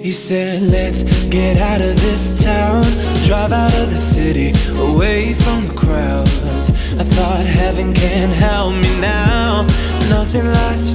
He said, let's get out of this town, drive out of the city, away from the crowds. I thought heaven can't help me now, nothing lasts